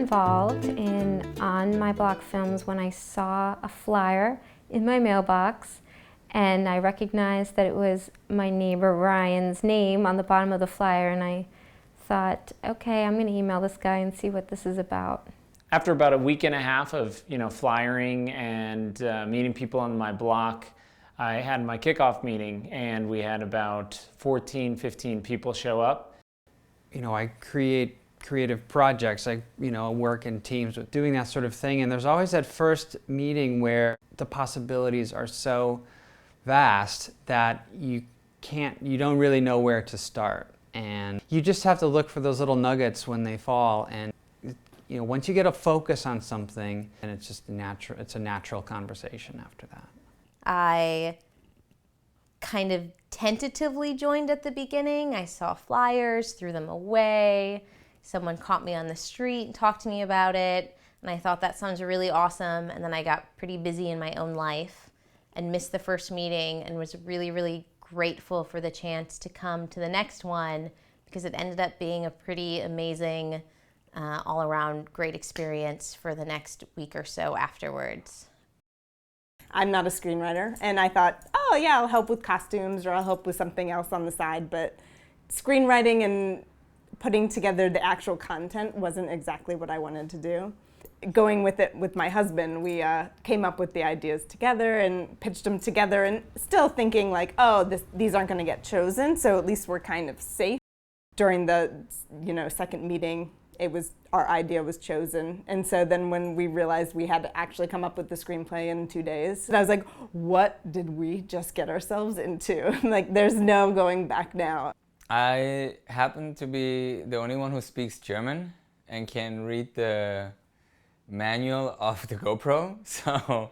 involved in On My Block Films when I saw a flyer in my mailbox and I recognized that it was my neighbor Ryan's name on the bottom of the flyer, and I thought, okay, I'm going to email this guy and see what this is about. After about a week and a half of flyering and meeting people on my block, I had my kickoff meeting and we had about 14, 15 people show up. I create creative projects. I work in teams with doing that sort of thing, and there's always that first meeting where the possibilities are so vast that you don't really know where to start, and you just have to look for those little nuggets when they fall. And once you get a focus on something, and it's a natural conversation after that. I kind of tentatively joined at the beginning. I saw flyers, threw them away. Someone caught me on the street and talked to me about it, and I thought that sounds really awesome. And then I got pretty busy in my own life and missed the first meeting, and was really, really grateful for the chance to come to the next one, because it ended up being a pretty amazing, all-around great experience for the next week or so afterwards. I'm not a screenwriter, and I thought, oh yeah, I'll help with costumes or I'll help with something else on the side, but screenwriting and putting together the actual content wasn't exactly what I wanted to do. Going with it with my husband, we came up with the ideas together and pitched them together, and still thinking like, oh, these aren't going to get chosen, so at least we're kind of safe. During the second meeting, our idea was chosen, and so then when we realized we had to actually come up with the screenplay in 2 days, I was like, what did we just get ourselves into? Like, there's no going back now. I happen to be the only one who speaks German and can read the manual of the GoPro, so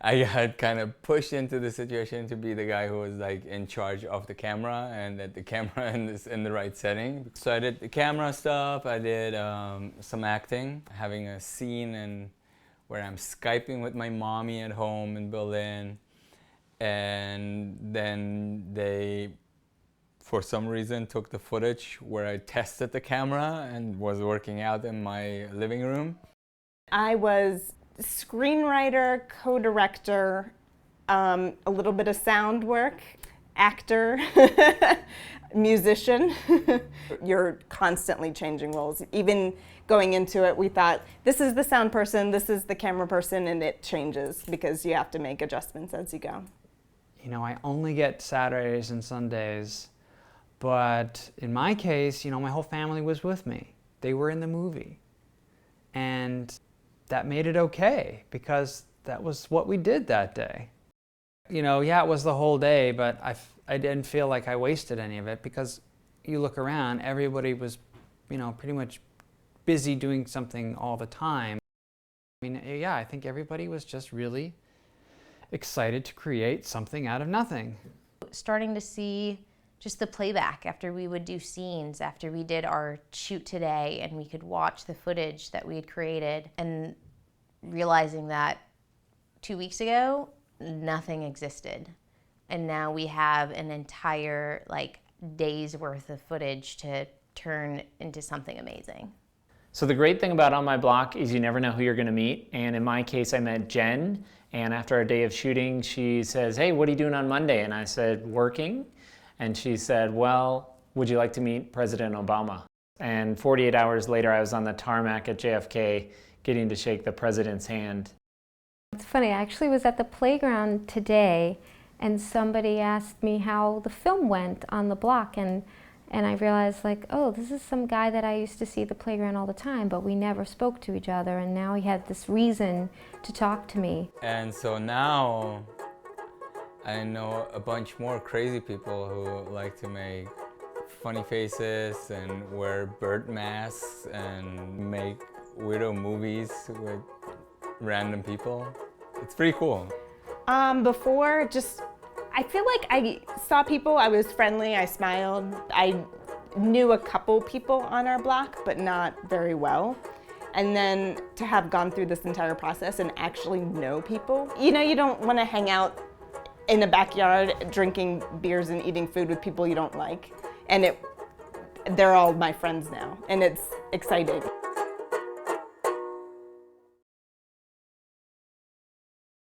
I got kind of pushed into the situation to be the guy who was like in charge of the camera and that the camera is in the right setting. So I did the camera stuff, I did some acting, having a scene where I'm Skyping with my mommy at home in Berlin, and then they for some reason took the footage where I tested the camera and was working out in my living room. I was screenwriter, co-director, a little bit of sound work, actor, musician. You're constantly changing roles. Even going into it, we thought, this is the sound person, this is the camera person, and it changes because you have to make adjustments as you go. I only get Saturdays and Sundays. But in my case, my whole family was with me. They were in the movie. And that made it okay, because that was what we did that day. Yeah, it was the whole day, but I didn't feel like I wasted any of it, because you look around, everybody was, pretty much busy doing something all the time. Yeah, I think everybody was just really excited to create something out of nothing. Starting to see just the playback after we would do scenes, after we did our shoot today, and we could watch the footage that we had created, and realizing that 2 weeks ago, nothing existed. And now we have an entire day's worth of footage to turn into something amazing. So the great thing about On My Block is you never know who you're going to meet. And in my case, I met Jen, and after a day of shooting, she says, hey, what are you doing on Monday? And I said, working. And she said, well, would you like to meet President Obama? And 48 hours later, I was on the tarmac at JFK getting to shake the president's hand. It's funny, I actually was at the playground today and somebody asked me how the film went On the Block, and I realized oh, this is some guy that I used to see at the playground all the time, but we never spoke to each other, and now he had this reason to talk to me. And so now I know a bunch more crazy people who like to make funny faces and wear bird masks and make weirdo movies with random people. It's pretty cool. Before, I feel like I saw people, I was friendly, I smiled. I knew a couple people on our block, but not very well. And then to have gone through this entire process and actually know people. You don't want to hang out in a backyard drinking beers and eating food with people you don't like. And they're all my friends now, and it's exciting.